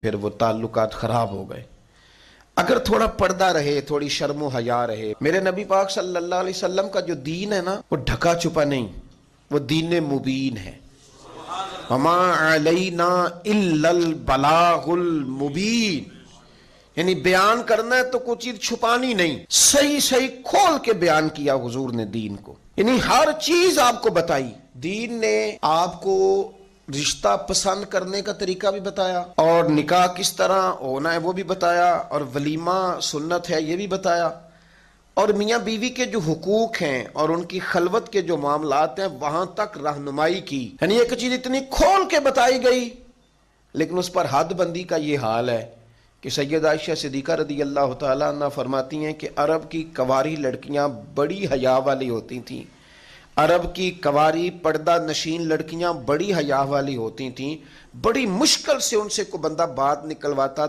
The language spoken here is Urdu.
پھر وہ تعلقات خراب ہو گئے۔ اگر تھوڑا پردہ رہے، تھوڑی شرم و حیا رہے، میرے نبی پاک صلی اللہ علیہ وسلم کا جو دین ہے نا، وہ ڈھکا چھپا نہیں، وہ دین مبین ہے۔ وما علینا الا البلاغ المبین، یعنی بیان کرنا ہے تو کوئی چیز چھپانی نہیں، صحیح صحیح کھول کے بیان کیا حضور نے دین کو، یعنی ہر چیز آپ کو بتائی۔ دین نے آپ کو رشتہ پسند کرنے کا طریقہ بھی بتایا، اور نکاح کس طرح ہونا ہے وہ بھی بتایا، اور ولیمہ سنت ہے یہ بھی بتایا، اور میاں بیوی کے جو حقوق ہیں اور ان کی خلوت کے جو معاملات ہیں وہاں تک رہنمائی کی۔ یعنی ایک چیز اتنی کھول کے بتائی گئی، لیکن اس پر حد بندی کا یہ حال ہے کہ سیدہ عائشہ صدیقہ رضی اللہ تعالیٰ عنہ فرماتی ہیں کہ عرب کی کنواری لڑکیاں بڑی حیا والی ہوتی تھیں، عرب کی کنواری پردہ نشین لڑکیاں بڑی حیا والی ہوتی تھیں، بڑی مشکل سے ان سے کوئی بندہ بات نکلواتا